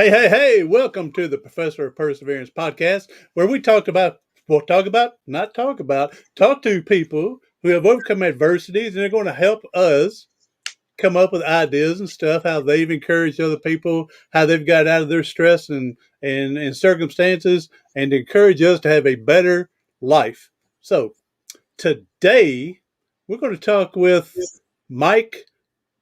Hey, welcome to the Professor of Perseverance podcast, where we talk to people who have overcome adversities and they're going to help us come up with ideas and stuff, how they've encouraged other people, how they've got out of their stress and circumstances, and encourage us to have a better life. So today we're going to talk with Mike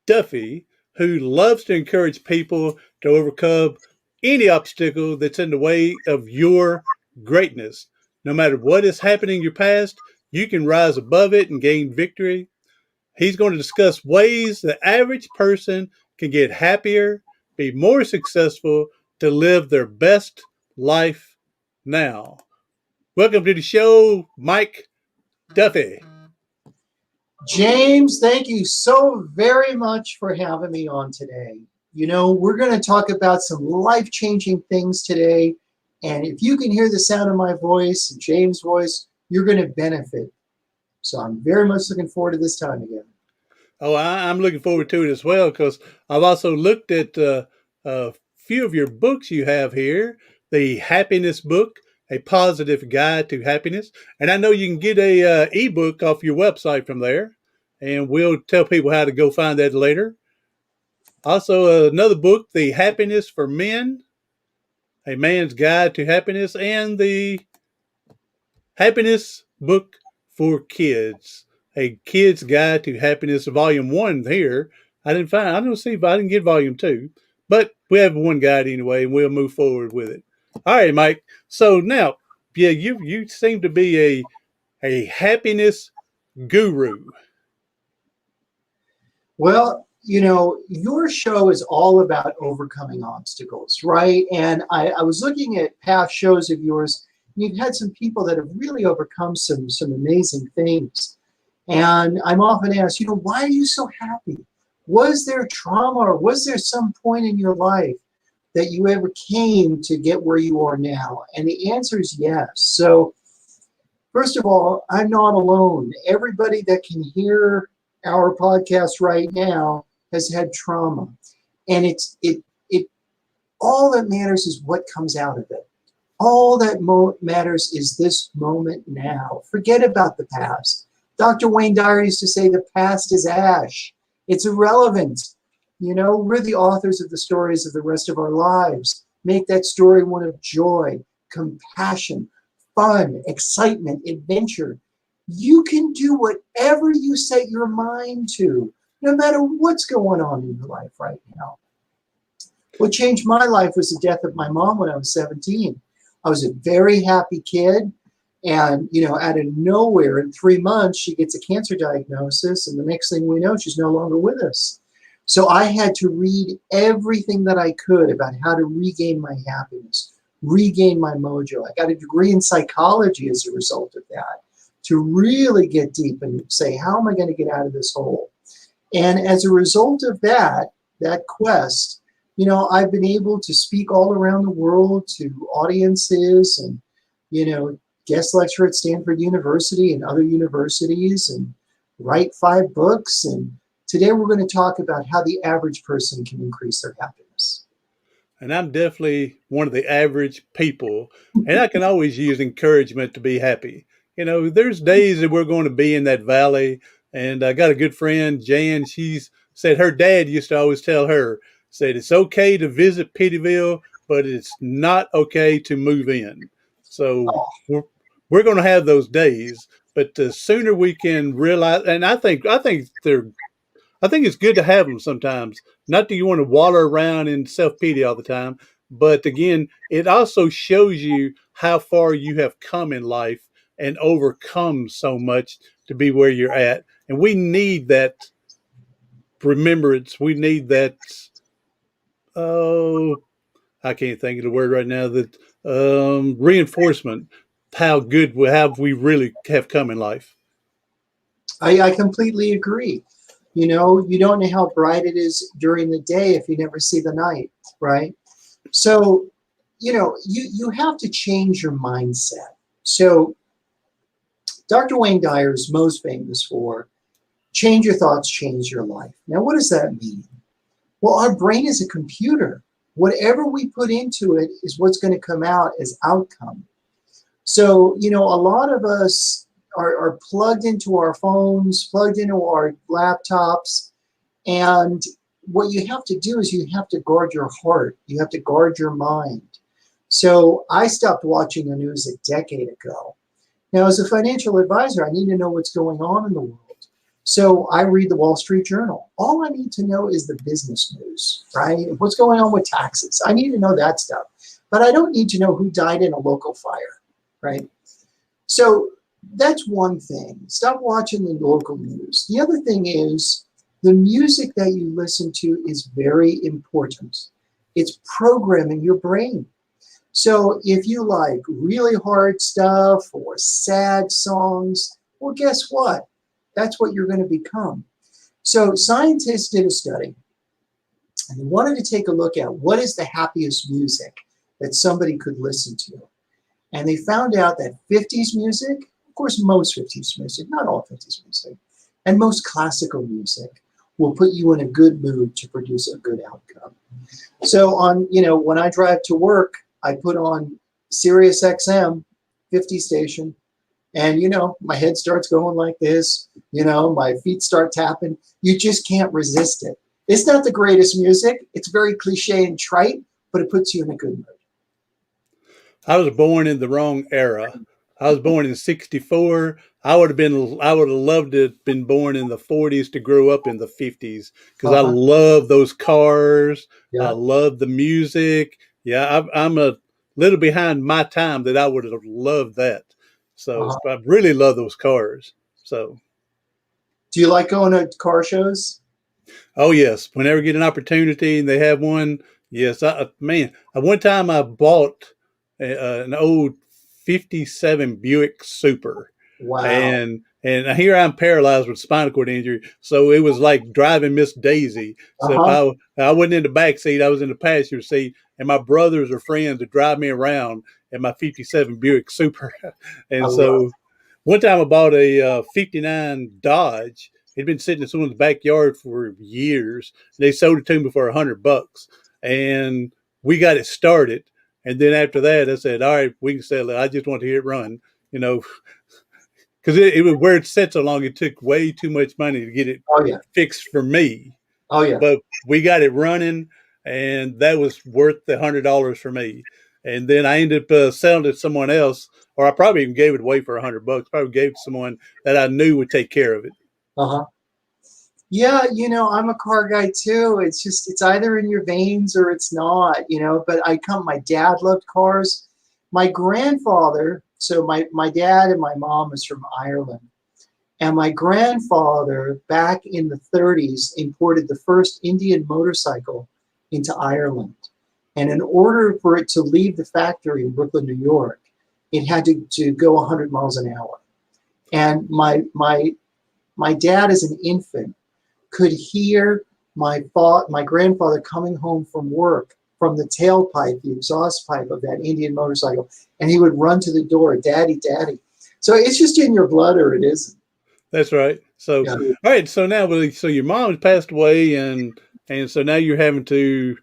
Duffy, who loves to encourage people to overcome any obstacle that's in the way of your greatness. No matter what is happening in your past, you can rise above it and gain victory. He's going to discuss ways the average person can get happier, be more successful, to live their best life now. Welcome to the show, Mike Duffy. James, thank you so very much for having me on today. We're going to talk about some life-changing things today. And if you can hear the sound of my voice, James' voice, you're going to benefit. So I'm very much looking forward to this time again. Oh, I'm looking forward to it as well because I've also looked at a few of your books you have here. The Happiness book, A Positive Guide to Happiness. And I know you can get a ebook off your website from there. And we'll tell people how to go find that later. Also, another book, The Happiness for Men, A Man's Guide to Happiness, and the Happiness book for Kids, A Kid's Guide to Happiness, Volume 1 here. I didn't get Volume 2, but we have one guide anyway, and we'll move forward with it. All right, Mike. So now, yeah, you seem to be a happiness guru. Well, your show is all about overcoming obstacles, right? And I was looking at past shows of yours, and you've had some people that have really overcome some amazing things. And I'm often asked, why are you so happy? Was there trauma or was there some point in your life that you ever came to get where you are now? And the answer is yes. So first of all, I'm not alone. Everybody that can hear our podcast right now has had trauma. And it all that matters is what comes out of it. All that matters is this moment now. Forget about the past. Dr. Wayne Dyer used to say the past is ash. It's irrelevant. We're the authors of the stories of the rest of our lives. Make that story one of joy, compassion, fun, excitement, adventure. You can do whatever you set your mind to, no matter what's going on in your life right now. What changed my life was the death of my mom when I was 17. I was a very happy kid. And, out of nowhere, in 3 months, she gets a cancer diagnosis. And the next thing we know, she's no longer with us. So I had to read everything that I could about how to regain my happiness, regain my mojo. I got a degree in psychology as a result of that, to really get deep and say, how am I going to get out of this hole? And as a result of that quest, I've been able to speak all around the world to audiences and, guest lecture at Stanford University and other universities and write 5 books. And today we're going to talk about how the average person can increase their happiness. And I'm definitely one of the average people, and I can always use encouragement to be happy. There's days that we're going to be in that valley, and I got a good friend, Jan. She's said her dad used to always tell her, said it's okay to visit Pittyville, but it's not okay to move in. So we're going to have those days, but the sooner we can realize, and I think it's good to have them sometimes. Not that you want to wallow around in self-pity all the time, but again, it also shows you how far you have come in life and overcome so much to be where you're at. And we need that remembrance. We need that, I can't think of the word right now, that reinforcement, how we really have come in life. I completely agree. You don't know how bright it is during the day if you never see the night, right? So, you have to change your mindset. So Dr. Wayne Dyer is most famous for change your thoughts, change your life. Now, what does that mean? Well, our brain is a computer. whatever we put into it is what's going to come out as outcome. So, a lot of us are plugged into our phones, plugged into our laptops, and what you have to do is you have to guard your heart. You have to guard your mind. So I stopped watching the news a decade ago. Now, as a financial advisor, I need to know what's going on in the world. So I read the Wall Street Journal. All I need to know is the business news, right? What's going on with taxes? I need to know that stuff. But I don't need to know who died in a local fire, right? So that's one thing. Stop watching the local news. The other thing is the music that you listen to is very important. It's programming your brain. So if you like really hard stuff or sad songs, well, guess what? That's what you're going to become. So scientists did a study, and they wanted to take a look at what is the happiest music that somebody could listen to. And they found out that 50s music, of course, most 50s music, not all 50s music, and most classical music will put you in a good mood to produce a good outcome. So when I drive to work, I put on Sirius XM 50 station, and my head starts going like this, my feet start tapping. You just can't resist it. It's not the greatest music. It's very cliche and trite, but it puts you in a good mood. I was born in the wrong era. I was born in '64. I would have loved to have been born in the '40s to grow up in the '50s because I Uh-huh. love those cars. I Yeah. love the music. Yeah, I'm a little behind my time that I would have loved that. So Uh-huh. I really love those cars. So, Do you like going to car shows? oh yes, whenever I get an opportunity and they have one, yes, man, one time I bought an old '57 Buick Super, Wow. and here I'm paralyzed with spinal cord injury, so it was like driving Miss Daisy. So if Uh-huh. I wasn't in the back seat, I was in the passenger seat, and my brothers or friends would drive me around in my '57 Buick Super, I and love so one time I bought a '59 Dodge. It'd been sitting in someone's backyard for years. They sold it to me for $100, and we got it started. And then after that, I said, "All right, we can sell it. I just want to hear it run." You know, because it was where it sat so long. It took way too much money to get it Oh yeah. fixed for me, Oh yeah. but we got it running, and that was worth the $100 for me. And then I ended up selling it to someone else, or I probably even gave it away for $100. Probably gave it to someone that I knew would take care of it. Uh-huh. Yeah, I'm a car guy too. It's either in your veins or it's not, but my dad loved cars. My grandfather, so my dad and my mom is from Ireland. And my grandfather back in the 30s imported the first Indian motorcycle into Ireland. And in order for it to leave the factory in Brooklyn, New York, it had to go 100 miles an hour. And my dad as an infant could hear my grandfather coming home from work from the tailpipe, the exhaust pipe of that Indian motorcycle, and he would run to the door, "Daddy, Daddy." So it's just in your blood or it isn't. That's right. So, Yeah. all right. So now, so your mom has passed away, and so now you're having to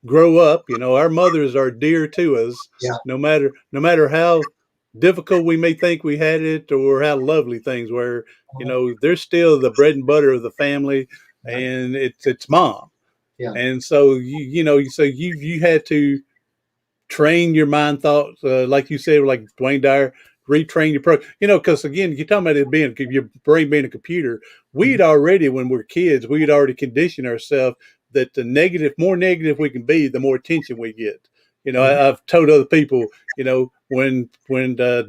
grow up. Our mothers are dear to us, Yeah. no matter how difficult we may think we had it or how lovely things were. They're still the bread and butter of the family, Yeah. and it's mom. Yeah. And so you had to train your mind thoughts, like you said, like Dwayne Dyer, retrain your because again, you're talking about it being your brain being a computer. Mhm. We'd already, when we're kids, we'd already conditioned ourselves that the more negative we can be, the more attention we get. Mhm. I've told other people, when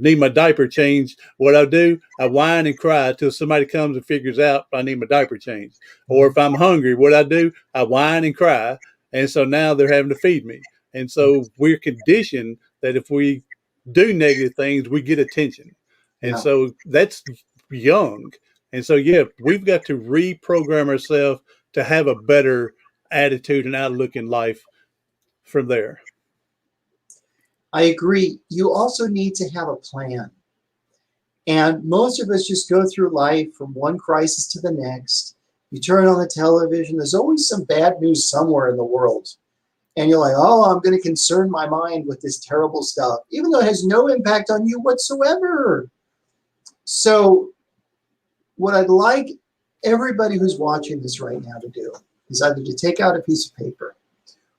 need my diaper changed, what I do, I whine and cry till somebody comes and figures out I need my diaper changed. Or if I'm hungry, what I do, I whine and cry, and so now they're having to feed me. And so we're conditioned that if we do negative things, we get attention. And Yeah. so that's young. And so, yeah, we've got to reprogram ourselves to have a better attitude and outlook in life from there. I agree. You also need to have a plan. And most of us just go through life from one crisis to the next. You turn on the television, there's always some bad news somewhere in the world. And you're like, oh, I'm going to concern my mind with this terrible stuff, even though it has no impact on you whatsoever. So what I'd like everybody who's watching this right now to do is either to take out a piece of paper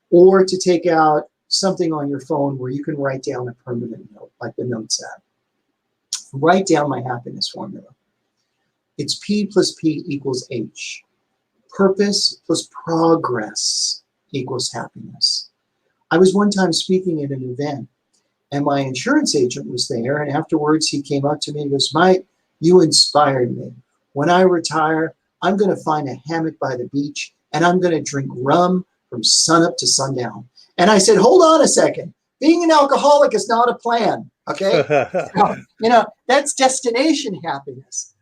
or to take out something on your phone where you can write down a permanent note, like the Notes app. Write down my happiness formula. It's P plus P equals H. Purpose plus progress equals happiness. I was one time speaking at an event, and my insurance agent was there, and afterwards he came up to me and goes, Mike, you inspired me. When I retire, I'm going to find a hammock by the beach, and I'm going to drink rum from sunup to sundown. And I said, hold on a second. Being an alcoholic is not a plan, okay? So, that's destination happiness.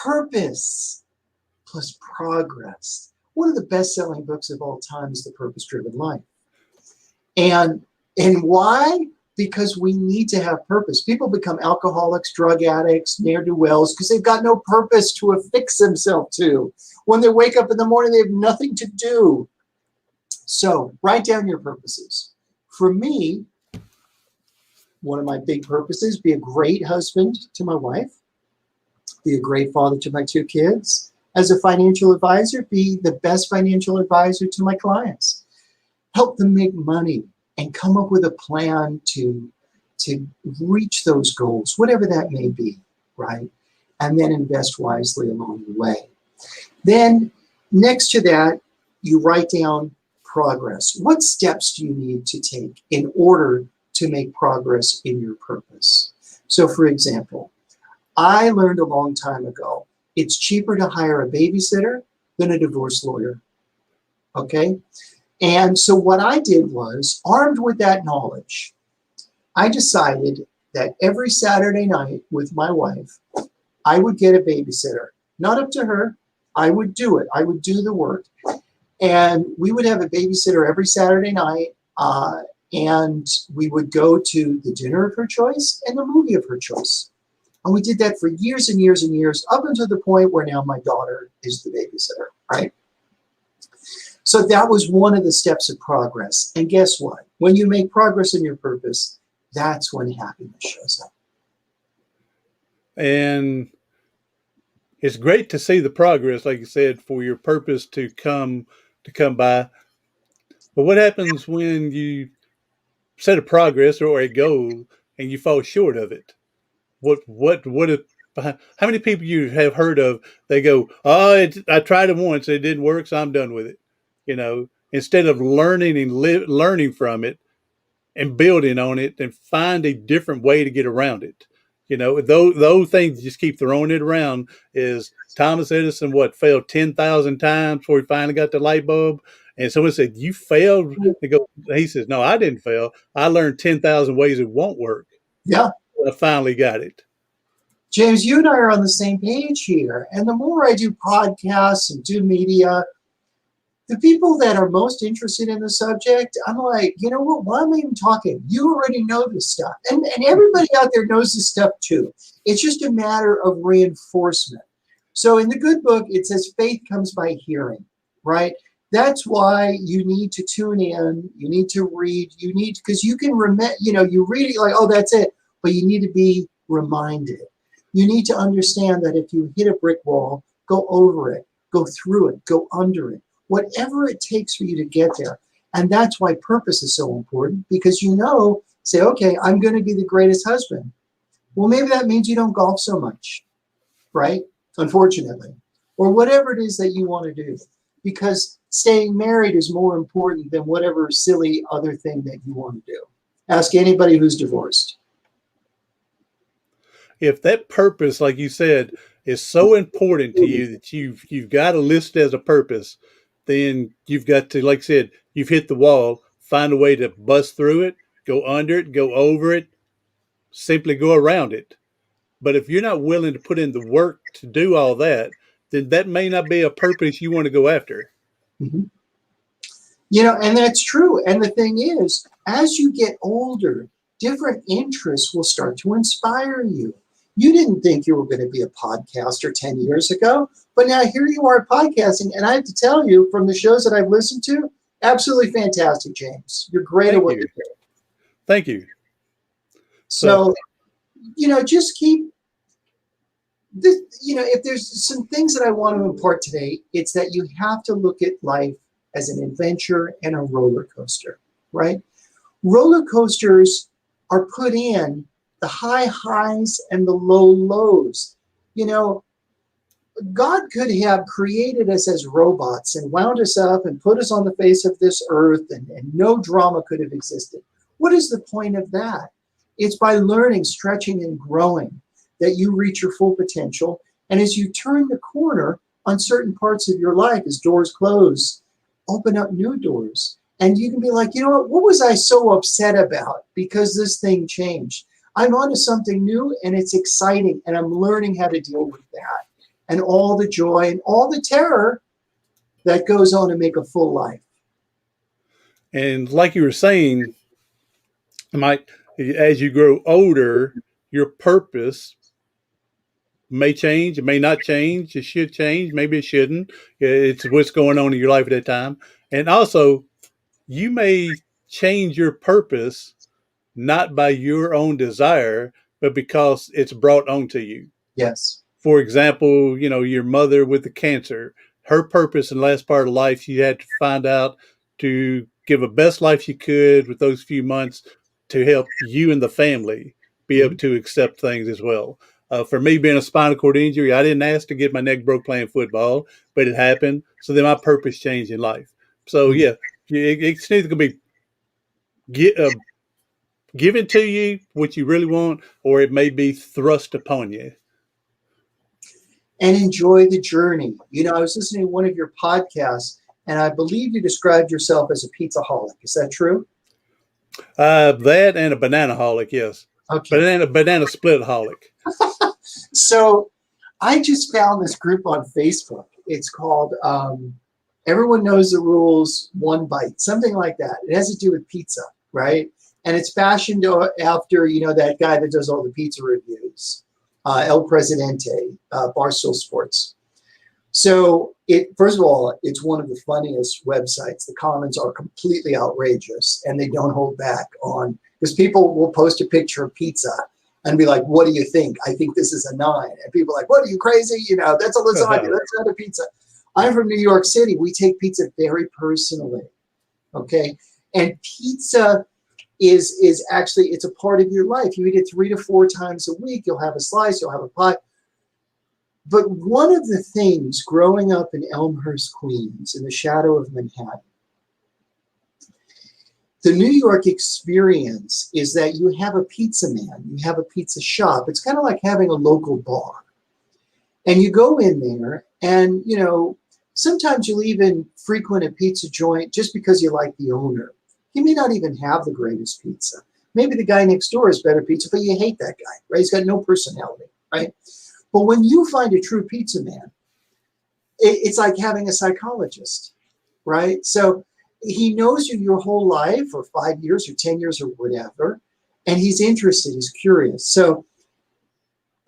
Purpose plus progress. One of the best-selling books of all time is The Purpose-Driven Life. And why? Because we need to have purpose. People become alcoholics, drug addicts, ne'er-do-wells because they've got no purpose to affix themselves to. When they wake up in the morning, they have nothing to do. So write down your purposes. For me, one of my big purposes, be a great husband to my wife, be a great father to my 2 kids. As a financial advisor, be the best financial advisor to my clients. Help them make money and come up with a plan to reach those goals, whatever that may be, right? And then invest wisely along the way. Then next to that, you write down progress. What steps do you need to take in order to make progress in your purpose? So for example, I learned a long time ago, it's cheaper to hire a babysitter than a divorce lawyer, okay? And so what I did was, armed with that knowledge, I decided that every Saturday night with my wife, I would get a babysitter. Not up to her, I would do it. I would do the work. And we would have a babysitter every Saturday night, and we would go to the dinner of her choice and the movie of her choice. And we did that for years and years and years, up until the point where now my daughter is the babysitter, right? So that was one of the steps of progress. And guess what? When you make progress in your purpose, that's when happiness shows up. And it's great to see the progress, like you said, for your purpose to come by. But what happens when you set a progress or a goal and you fall short of it? What if, how many people you have heard of, they go, oh, I tried it once, it didn't work, so I'm done with it. Instead of learning and learning from it and building on it and find a different way to get around it. Those things just keep throwing it around. Is Thomas Edison failed 10,000 times before he finally got the light bulb? And someone said, you failed? He says, no, I didn't fail. I learned 10,000 ways it won't work. Yeah. I finally got it. James, you and I are on the same page here. And the more I do podcasts and do media, the people that are most interested in the subject, I'm like, you know what, why am I even talking? You already know this stuff. And everybody out there knows this stuff too. It's just a matter of reinforcement. So in the good book, it says faith comes by hearing, right? That's why you need to tune in. You need to read. Because you can remember, you read it like, oh, that's it. But you need to be reminded. You need to understand that if you hit a brick wall, go over it, go through it, go under it. Whatever it takes for you to get there. And that's why purpose is so important, because say, okay, I'm going to be the greatest husband. Well, maybe that means you don't golf so much, right? Unfortunately. Or whatever it is that you want to do. Because staying married is more important than whatever silly other thing that you want to do. Ask anybody who's divorced. If that purpose, like you said, is so important to you that you've got to list it as a purpose, then you've got to, like I said, you've hit the wall, find a way to bust through it, go under it, go over it, simply go around it. But if you're not willing to put in the work to do all that, then that may not be a purpose you want to go after. Mm-hmm. And that's true. And the thing is, as you get older, different interests will start to inspire you. You didn't think you were going to be a podcaster 10 years ago, but now here you are podcasting. And I have to tell you, from the shows that I've listened to, Absolutely fantastic, James. You're great at Thank what you. you do. Thank you. So, So, just keep this, if there's some things that I want to impart today, it's that you have to look at life as an adventure and a roller coaster, right? Roller coasters are put in the high highs and the low lows. You know, God could have created us as robots and wound us up and put us on the face of this earth, and no drama could have existed. What is the point of that? It's by learning, stretching, and growing that you reach your full potential. And as you turn the corner on certain parts of your life, as doors close, open up new doors. And you can be like, you know what was I so upset about because this thing changed? I'm onto something new and it's exciting and I'm learning how to deal with that. And all the joy and all the terror that goes on to make a full life. and like you were saying, Mike, as you grow older, your purpose may change. It may not change. It should change. Maybe it shouldn't. It's what's going on in your life at that time. And also, you may change your purpose not by your own desire, but because it's brought onto you. Yes. For example, your mother with the cancer, her purpose in the last part of life, she had to find out to give a best life she could with those few months to help you and the family be able to accept things as well. For me, being a spinal cord injury, I didn't ask to get my neck broke playing football, but it happened. So then my purpose changed in life. So yeah, it's either going to be get, given to you what you really want, or it may be thrust upon you. And enjoy the journey. I was listening to one of your podcasts, and I believe you described yourself as a pizzaholic. Is that true? That and a banana holic, yes. Okay. Banana split holic. So I just found this group on Facebook. It's called Everyone Knows the Rules, One Bite, something like that. It has to do with pizza, right? And it's fashioned after, that guy that does all the pizza reviews, El Presidente, Barstool Sports. So first of all, it's one of the funniest websites. The comments are completely outrageous and they don't hold back on, because people will post a picture of pizza and be like, what do you think? I think this is a 9. And people are like, what, are you crazy? That's a lasagna. That's not a pizza. I'm from New York City. We take pizza very personally. Okay. And pizza is actually, it's a part of your life. You eat it 3 to 4 times a week. You'll have a slice, you'll have a pie. But one of the things growing up in Elmhurst, Queens, in the shadow of Manhattan, the New York experience is that you have a pizza man, you have a pizza shop. It's kind of like having a local bar. And you go in there and, sometimes you'll even frequent a pizza joint just because you like the owner. He may not even have the greatest pizza. Maybe the guy next door has better pizza, but you hate that guy, right? He's got no personality, right? But when you find a true pizza man, it's like having a psychologist, right? So he knows you your whole life, or 5 years or 10 years or whatever, and he's interested, he's curious. So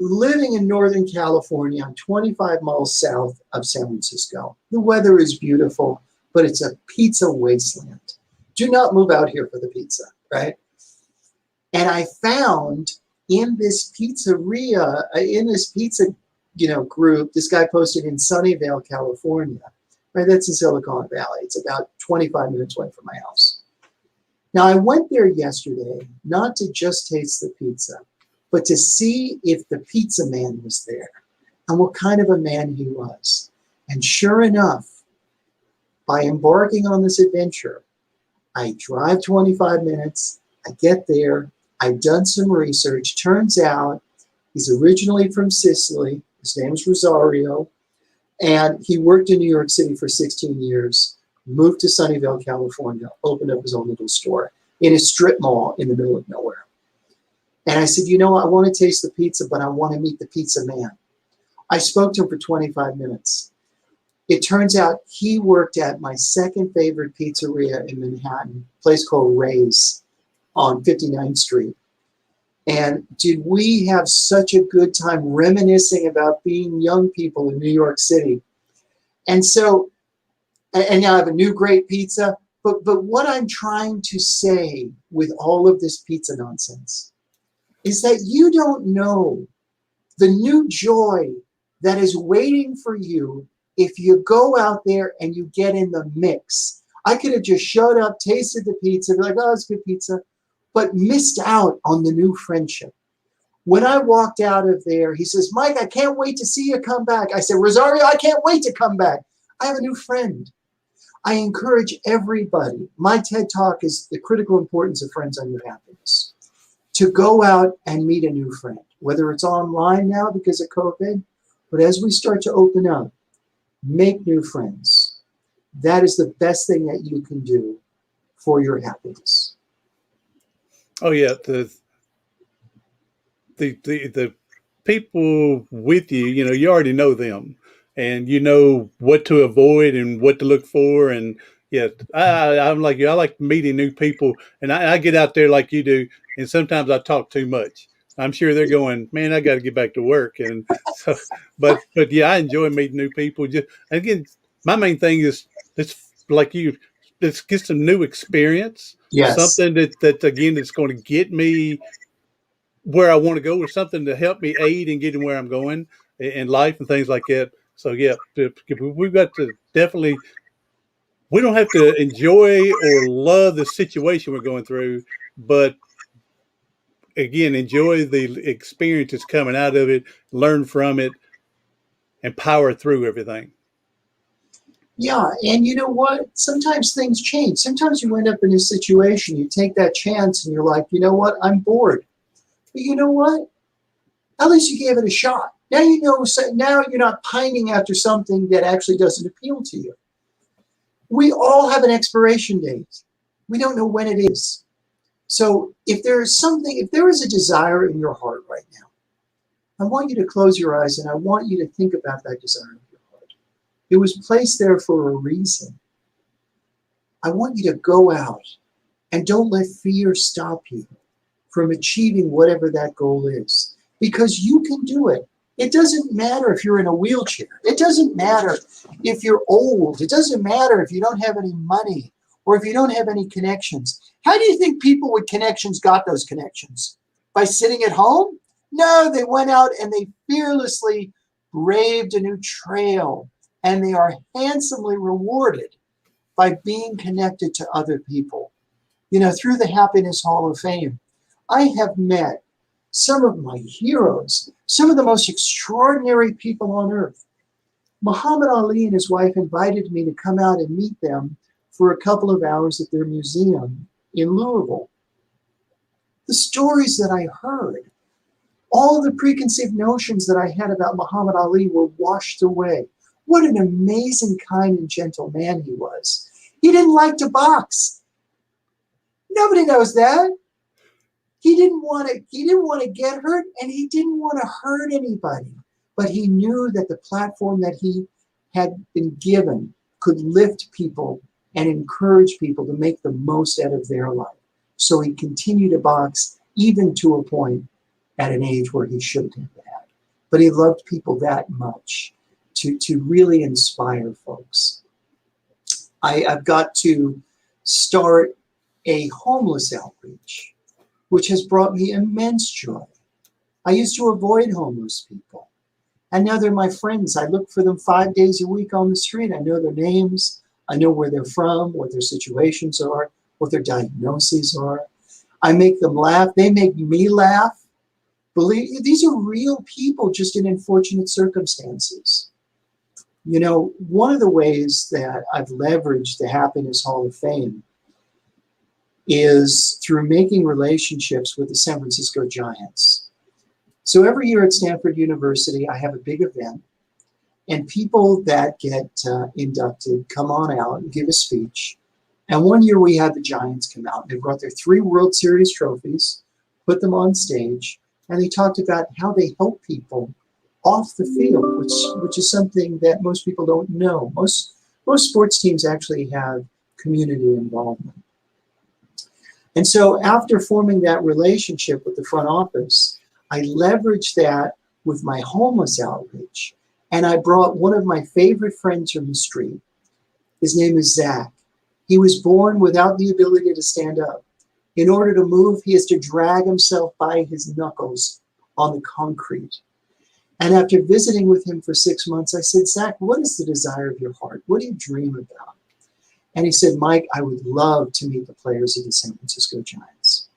living in Northern California, 25 miles south of San Francisco, the weather is beautiful, but it's a pizza wasteland. Do not move out here for the pizza, right? And I found in this pizzeria, in this pizza, group, this guy posted in Sunnyvale, California, right? That's in Silicon Valley. It's about 25 minutes away from my house. Now, I went there yesterday, not to just taste the pizza, but to see if the pizza man was there and what kind of a man he was. And sure enough, by embarking on this adventure, I drive 25 minutes, I get there, I've done some research. Turns out he's originally from Sicily. His name's Rosario. And he worked in New York City for 16 years, moved to Sunnyvale, California, opened up his own little store in a strip mall in the middle of nowhere. And I said, I want to taste the pizza, but I want to meet the pizza man. I spoke to him for 25 minutes. It turns out he worked at my second favorite pizzeria in Manhattan, a place called Ray's on 59th Street. And did we have such a good time reminiscing about being young people in New York City? And so, and now I have a new great pizza. But what I'm trying to say with all of this pizza nonsense is that you don't know the new joy that is waiting for you if you go out there and you get in the mix. I could have just showed up, tasted the pizza, be like, oh, it's good pizza, but missed out on the new friendship. When I walked out of there, he says, Mike, I can't wait to see you come back. I said, Rosario, I can't wait to come back. I have a new friend. I encourage everybody. My TED Talk is the critical importance of friends on your happiness. To go out and meet a new friend, whether it's online now because of COVID, but as we start to open up, make new friends. That is the best thing that you can do for your happiness. Oh yeah, the people with you, you already know them, and you know what to avoid and what to look for. And yeah, I'm like you. I like meeting new people, and I get out there like you do. And sometimes I talk too much. I'm sure they're going, man, I got to get back to work. And so, but yeah, I enjoy meeting new people. Just again, my main thing is it's like you. Let's get some new experience, Yes. something that again is going to get me where I want to go, or something to help me aid in getting where I'm going in life and things like that. So yeah, we've got to definitely. We don't have to enjoy or love the situation we're going through, but again, enjoy the experience that's coming out of it, learn from it, and power through everything. Yeah, and you know what? Sometimes things change. Sometimes you end up in a situation, you take that chance and you're like, you know what? I'm bored. But you know what? At least you gave it a shot. Now you know, now you're not pining after something that actually doesn't appeal to you. We all have an expiration date. We don't know when it is. So if there is something, if there is a desire in your heart right now, I want you to close your eyes and I want you to think about that desire in your heart. It was placed there for a reason. I want you to go out and don't let fear stop you from achieving whatever that goal is, because you can do it. It doesn't matter if you're in a wheelchair. It doesn't matter if you're old. It doesn't matter if you don't have any money or if you don't have any connections. How do you think people with connections got those connections? By sitting at home? No, they went out and they fearlessly braved a new trail, and they are handsomely rewarded by being connected to other people. Through the Happiness Hall of Fame, I have met some of my heroes, some of the most extraordinary people on earth. Muhammad Ali and his wife invited me to come out and meet them for a couple of hours at their museum in Louisville. The stories that I heard, all the preconceived notions that I had about Muhammad Ali were washed away. What an amazing, kind, and gentle man he was. He didn't like to box. Nobody knows that. He didn't want to get hurt, and he didn't want to hurt anybody. But he knew that the platform that he had been given could lift people and encourage people to make the most out of their life. So he continued to box even to a point at an age where he shouldn't have had. But he loved people that much to really inspire folks. I've got to start a homeless outreach, which has brought me immense joy. I used to avoid homeless people, and now they're my friends. I look for them 5 days a week on the street. I know their names. I know where they're from, what their situations are, what their diagnoses are. I make them laugh. They make me laugh. Believe these are real people, just in unfortunate circumstances. One of the ways that I've leveraged the Happiness Hall of Fame is through making relationships with the San Francisco Giants. So every year at Stanford University, I have a big event, and people that get inducted come on out and give a speech. And one year we had the Giants come out. They brought their 3 World Series trophies, put them on stage, and they talked about how they help people off the field, which is something that most people don't know. Most sports teams actually have community involvement. And so after forming that relationship with the front office, I leveraged that with my homeless outreach. And I brought one of my favorite friends from the street. His name is Zach. He was born without the ability to stand up. In order to move, he has to drag himself by his knuckles on the concrete. And after visiting with him for 6 months, I said, Zach, what is the desire of your heart? What do you dream about? And he said, Mike, I would love to meet the players of the San Francisco Giants.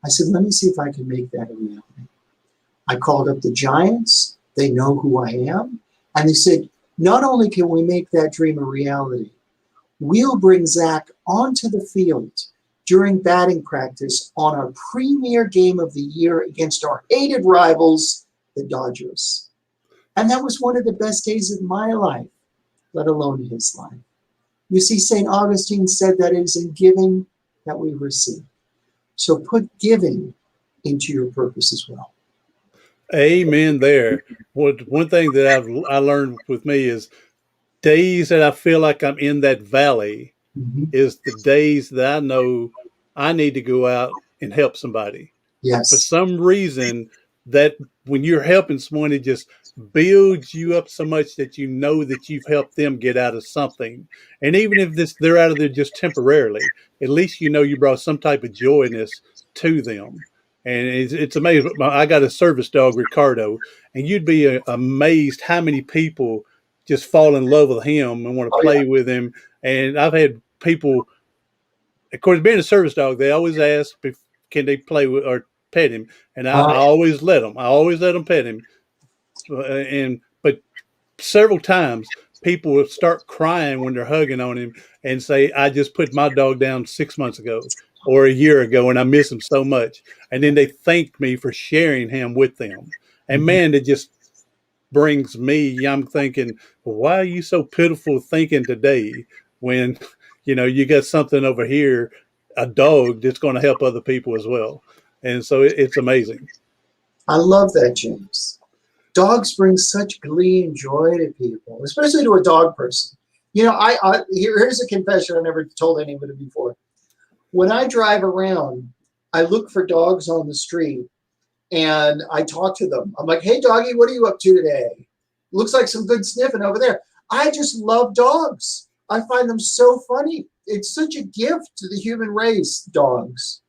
I said, let me see if I can make that a reality. I called up the Giants. They know who I am. And they said, not only can we make that dream a reality, we'll bring Zach onto the field during batting practice on our premier game of the year against our hated rivals, the Dodgers. And that was one of the best days of my life, let alone his life. You see, St. Augustine said that it is in giving that we receive. So put giving into your purpose as well. Amen there. One thing that I learned with me is days that I feel like I'm in that valley Mm-hmm. is the days that I know I need to go out and help somebody. For Yes. some reason, that when you're helping someone, it just builds you up so much that you know that you've helped them get out of something. And even if they're out of there just temporarily, at least you know you brought some type of joyness to them. And it's amazing. I got a service dog, Ricardo, and you'd be amazed how many people just fall in love with him and want to Oh, yeah. play with him. And I've had people, of course, being a service dog, they always ask, can they play with or pet him? And I always let them. I always let them pet him. But several times people will start crying when they're hugging on him and say, I just put my dog down 6 months ago or a year ago and I miss him so much. And then they thank me for sharing him with them. And Mhm. man, it just brings me, I'm thinking, well, why are you so pitiful thinking today when, you got something over here, a dog that's going to help other people as well. And so it's amazing. I love that, James. Dogs bring such glee and joy to people, especially to a dog person. Here's a confession I never told anybody before. When I drive around, I look for dogs on the street and I talk to them. I'm like, hey, doggy, what are you up to today? Looks like some good sniffing over there. I just love dogs. I find them so funny. It's such a gift to the human race, dogs.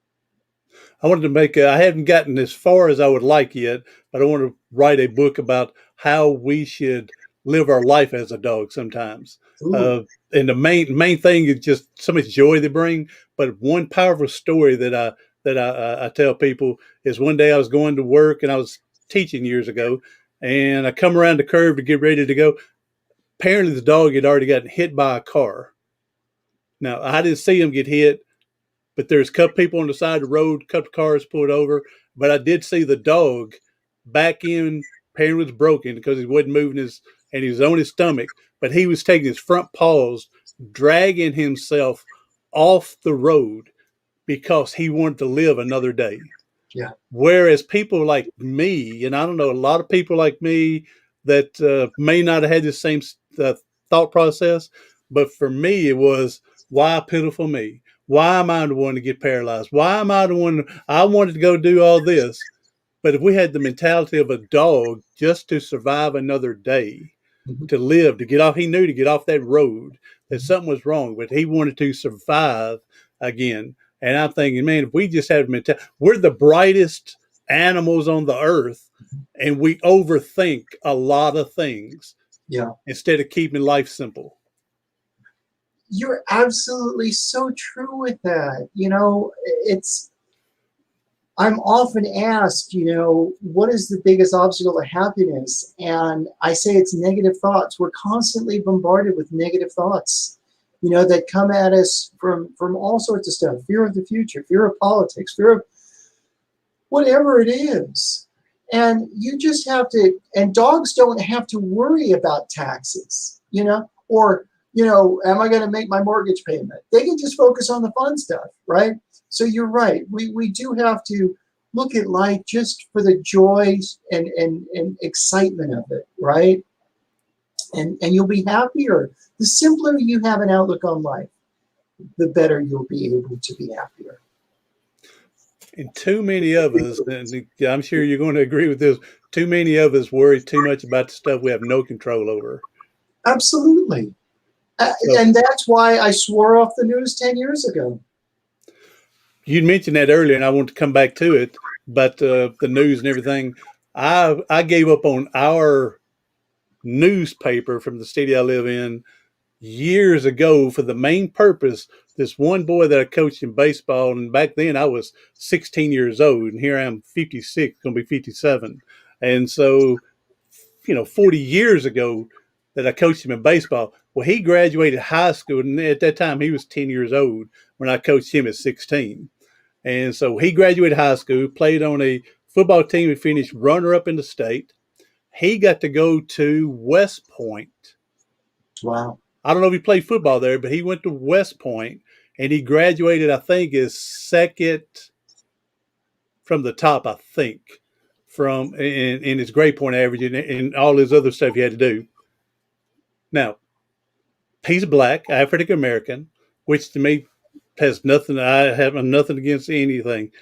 I wanted to I hadn't gotten as far as I would like yet, but I want to write a book about how we should live our life as a dog sometimes. Ooh. Uh, and the main thing is just so much joy they bring. But one powerful story that I tell people is one day I was going to work and I was teaching years ago, and I come around the curve to get ready to go. Apparently, the dog had already gotten hit by a car. Now I didn't see him get hit, but there's a couple people on the side of the road, a couple cars pulled over. But I did see the dog back in. Parent was broken because he wasn't moving and he was on his stomach, but he was taking his front paws, dragging himself off the road because he wanted to live another day. Yeah. Whereas people like me, and I don't know, a lot of people like me that may not have had the same uh, thought process, but for me, it was, why pitiful me? Why am I the one to get paralyzed? Why am I the one? I wanted to go do all this. But if we had the mentality of a dog just to survive another day, Mhm. to live, to get off, he knew to get off that road, that something was wrong, but he wanted to survive again. And I'm thinking, man, if we just had mentality, we're the brightest animals on the earth, and we overthink a lot of things Yeah. instead of keeping life simple. You're absolutely so true with that. It's I'm often asked, what is the biggest obstacle to happiness? And I say it's negative thoughts. We're constantly bombarded with negative thoughts, that come at us from all sorts of stuff. Fear of the future, fear of politics, fear of whatever it is. And you just have to, and dogs don't have to worry about taxes, or, am I going to make my mortgage payment? They can just focus on the fun stuff, right? So you're right. We do have to look at life just for the joy and excitement of it, right? And you'll be happier. The simpler you have an outlook on life, the better you'll be able to be happier. And too many of us, and I'm sure you're going to agree with this, too many of us worry too much about the stuff we have no control over. Absolutely. So And that's why I swore off the news 10 years ago. you mentioned that earlier, and I want to come back to it. But the news and everything, I gave up on our newspaper from the city I live in years ago for the main purpose. This one boy that I coached in baseball, and back then I was 16 years old, and here I am 56, going to be 57. And so, 40 years ago that I coached him in baseball. Well, he graduated high school, and at that time he was 10 years old when I coached him at 16. And so he graduated high school, played on a football team, and finished runner up in the state. He got to go to West Point. Wow. I don't know if he played football there, but he went to West Point and he graduated, I think, as second from the top, I think, from in his grade point average and all his other stuff he had to do. Now, he's black, African American, which to me has nothing, I have nothing against anything.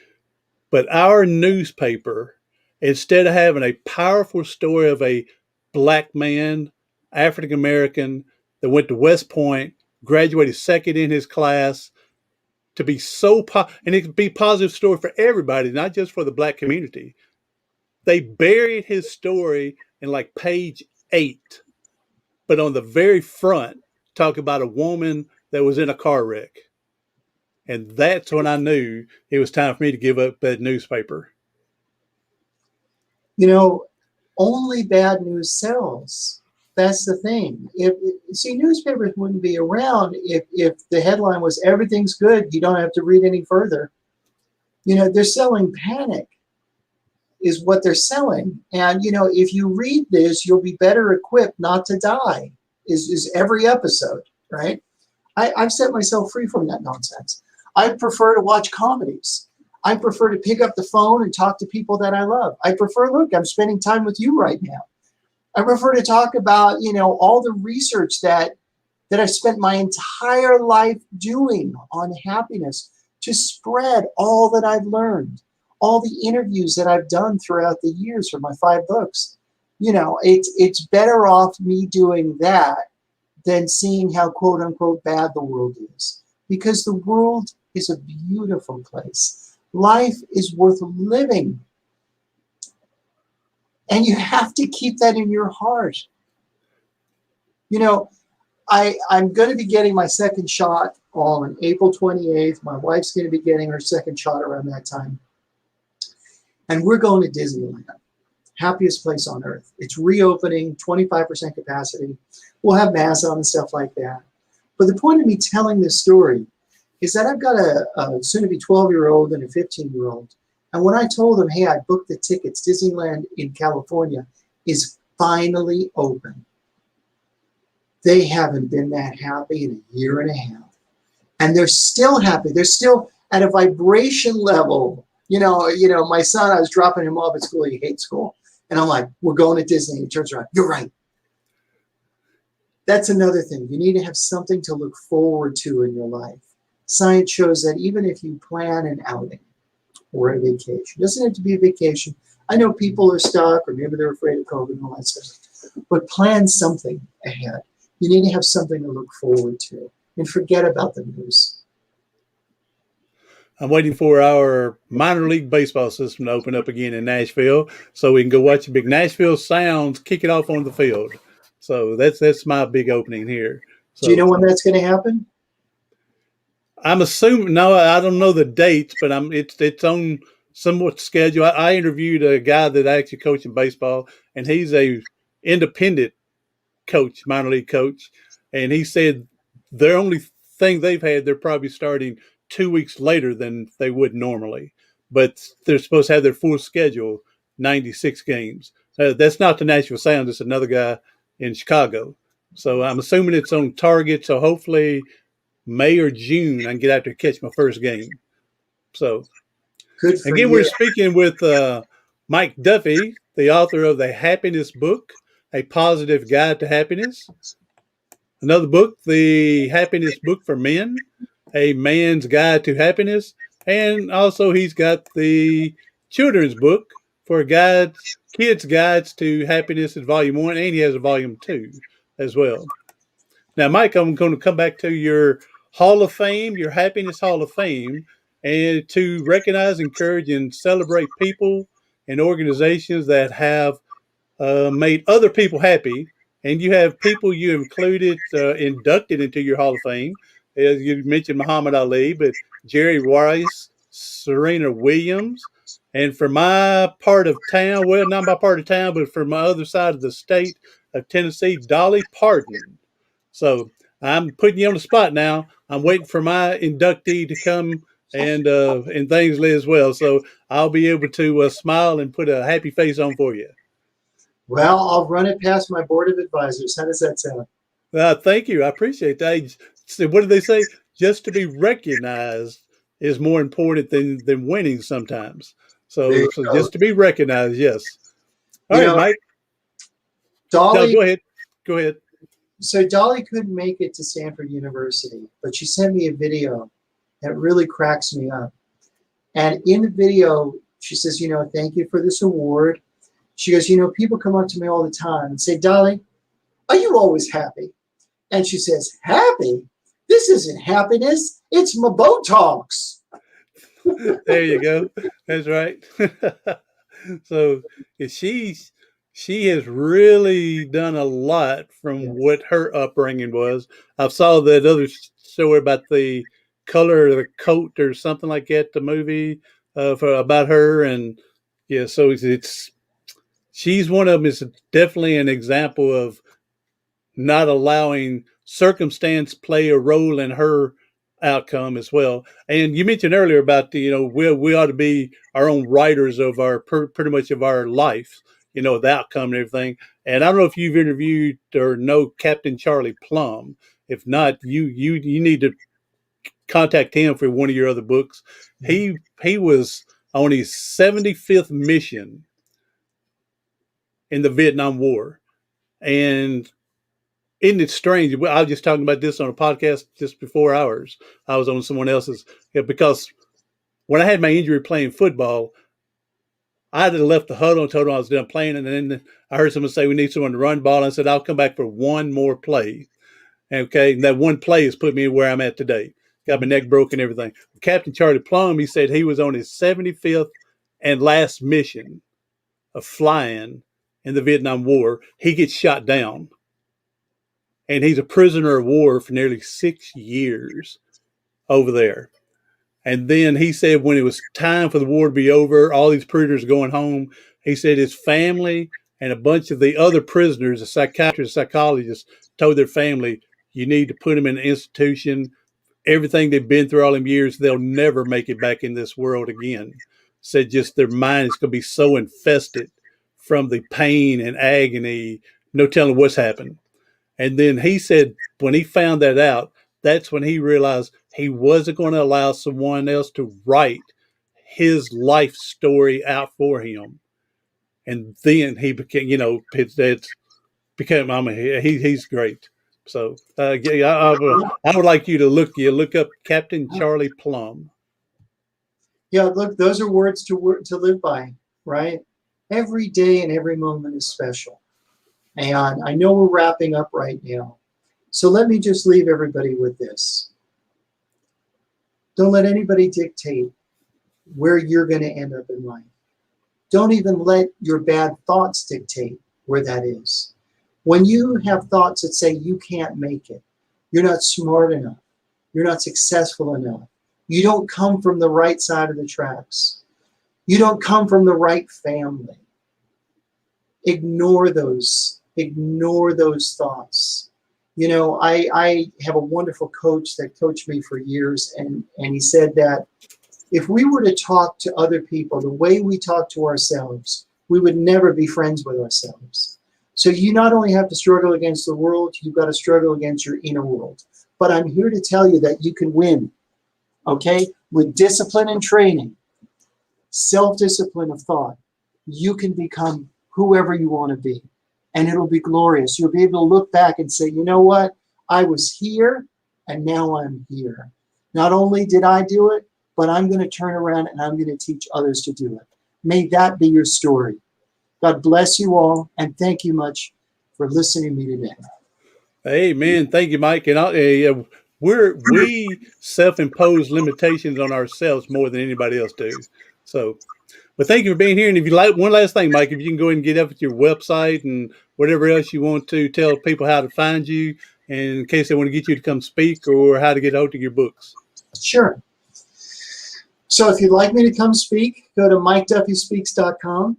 But our newspaper, instead of having a powerful story of a black man, African American, that went to West Point, graduated second in his class, to be and it could be a positive story for everybody, not just for the black community. They buried his story in like page 8, but on the very front, talk about a woman that was in a car wreck. And that's when I knew it was time for me to give up that newspaper. You know, only bad news sells. That's the thing. See, newspapers wouldn't be around if the headline was everything's good, you don't have to read any further. They're selling panic is what they're selling. And if you read this, you'll be better equipped not to die, is every episode, right? I've set myself free from that nonsense. I prefer to watch comedies. I prefer to pick up the phone and talk to people that I love. I prefer, look, I'm spending time with you right now. I prefer to talk about, all the research that I've spent my entire life doing on happiness to spread all that I've learned, all the interviews that I've done throughout the years for my 5 books. It's better off me doing that than seeing how quote unquote bad the world is, because the world is a beautiful place. Life is worth living. And you have to keep that in your heart. I'm going to be getting my second shot on April 28th. My wife's going to be getting her second shot around that time. And we're going to Disneyland. Happiest place on earth. It's reopening, 25% capacity. We'll have mass on and stuff like that. But the point of me telling this story is that I've got a soon-to-be 12-year-old and a 15-year-old. And when I told them, hey, I booked the tickets, Disneyland in California is finally open, they haven't been that happy in a year and a half. And they're still happy. They're still at a vibration level. My son, I was dropping him off at school. He hates school. And I'm like, we're going to Disney. He turns around, you're right. That's another thing. You need to have something to look forward to in your life. Science shows that even if you plan an outing or a vacation, it doesn't have to be a vacation. I know people are stuck or maybe they're afraid of COVID and all that stuff, but plan something ahead. You need to have something to look forward to and forget about the news. I'm waiting for our minor league baseball system to open up again in Nashville so we can go watch the big Nashville Sounds kick it off on the field. So that's my big opening here. So, do you know when that's going to happen? I'm assuming, no, I don't know the dates, but it's on somewhat schedule. I interviewed a guy that I actually coached in baseball, and he's a independent coach, minor league coach, and he said their only thing they've had, they're probably starting 2 weeks later than they would normally, but they're supposed to have their full schedule, 96 games. That's not the Nashville Sound. It's another guy in Chicago. So I'm assuming it's on target. So hopefully May or June, I can get out there and catch my first game. So good for again, you. we're speaking with Mike Duffy, the author of the Happiness Book, A Positive Guide to Happiness. Another book, The Happiness Book for Men, A Man's Guide to Happiness. And also he's got the children's book for kids' guides to happiness in volume 1, and he has a volume 2 as well. Now, Mike, I'm going to come back to your Hall of Fame, your Happiness Hall of Fame, and to recognize, encourage, and celebrate people and organizations that have made other people happy. And you have people you included, inducted into your Hall of Fame. As you mentioned, Muhammad Ali, but Jerry Rice, Serena Williams, and for my part of town, well, not my part of town, but for my other side of the state of Tennessee, Dolly Parton. So I'm putting you on the spot now. I'm waiting for my inductee to come and things as well. So I'll be able to smile and put a happy face on for you. Well, I'll run it past my board of advisors. How does that sound? Thank you. I appreciate that. So what do they say? Just to be recognized is more important than winning sometimes. There So you so go. just to be recognized, yes. All You right, know, Mike. No, Dolly, go ahead. Go ahead. so Dolly couldn't make it to Stanford University, but she sent me a video that really cracks me up. And in the video, she says, thank you for this award. She goes, people come up to me all the time and say, Dolly, are you always happy? And she says, happy? This isn't happiness. It's my Botox. There you go. That's right. So she has really done a lot from Yes. what her upbringing was. I saw that other story about the color of the coat or something like that. The movie for about her, and yeah. So it's she's one of them. Is definitely an example of not allowing circumstance play a role in her outcome as well. And you mentioned earlier about we ought to be our own writers of our pretty much of our life, the outcome and everything. And I don't know if you've interviewed or know Captain Charlie Plum. If not, you need to contact him for one of your other books. He was on his 75th mission in the Vietnam War, and isn't it strange? I was just talking about this on a podcast just before ours. I was on someone else's, because when I had my injury playing football, I had left the huddle and told them I was done playing, and then I heard someone say we need someone to run ball. And I said I'll come back for one more play. Okay, and that one play has put me where I'm at today. Got my neck broken, everything. Captain Charlie Plum, he said he was on his 75th and last mission of flying in the Vietnam War. He gets shot down, and he's a prisoner of war for nearly 6 years over there. And then he said when it was time for the war to be over, all these prisoners going home, he said his family and a bunch of the other prisoners, the psychiatrists, psychologists, told their family, you need to put them in an institution. Everything they've been through all them years, they'll never make it back in this world again. Said just their mind is going to be so infested from the pain and agony, no telling what's happened. And then he said when he found that out, that's when he realized he wasn't going to allow someone else to write his life story out for him. And then he became, it's became. I mean, he's great. So yeah, I would like you to look up Captain Charlie Plum. Yeah, look, those are words to live by, right? Every day and every moment is special. And I know we're wrapping up right now. So let me just leave everybody with this. Don't let anybody dictate where you're going to end up in life. Don't even let your bad thoughts dictate where that is. When you have thoughts that say you can't make it, you're not smart enough, you're not successful enough, you don't come from the right side of the tracks, you don't come from the right family, ignore those thoughts. I have a wonderful coach that coached me for years, and he said that if we were to talk to other people the way we talk to ourselves, we would never be friends with ourselves. So you not only have to struggle against the world, you've got to struggle against your inner world. But I'm here to tell you that you can win, okay? With discipline and training, self-discipline of thought, you can become whoever you want to be. And it'll be glorious. You'll be able to look back and say, you know what? I was here, and now I'm here. Not only did I do it, but I'm going to turn around and I'm going to teach others to do it. May that be your story. God bless you all, and thank you much for listening to me today. Amen. Thank you, Mike. And we self-impose limitations on ourselves more than anybody else do. So, but thank you for being here. And if you like, one last thing, Mike, if you can go ahead and get up with your website and whatever else you want to tell people how to find you, and in case they want to get you to come speak or how to get hold of your books. Sure. So if you'd like me to come speak, go to MikeDuffySpeaks.com.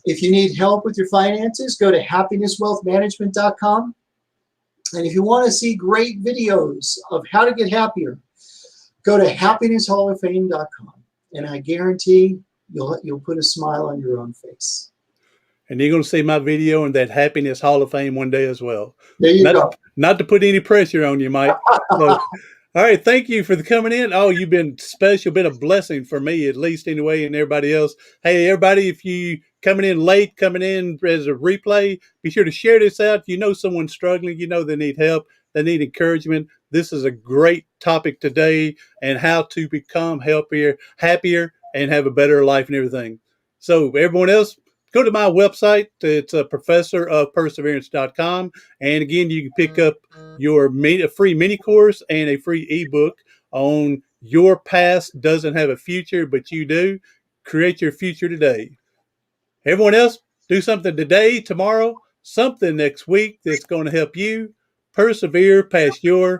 If you need help with your finances, go to happinesswealthmanagement.com. And if you want to see great videos of how to get happier, go to happinesshalloffame.com. And I guarantee you'll put a smile on your own face. And you're going to see my video in that Happiness Hall of Fame one day as well. There you go. Not to put any pressure on you, Mike. So, all right, thank you for coming in. Oh, you've been special, been a blessing for me, at least anyway, and everybody else. Hey, everybody, if you coming in late, coming in as a replay, be sure to share this out. If you know someone struggling, you know they need help, they need encouragement. This is a great topic today, and how to become happier, and have a better life and everything. So everyone else, go to my website. It's professorofperseverance.com. And again, you can pick up your free mini course and a free ebook on Your Past Doesn't Have a Future, but You Do. Create your future today. Everyone else, do something today, tomorrow, something next week that's going to help you persevere past your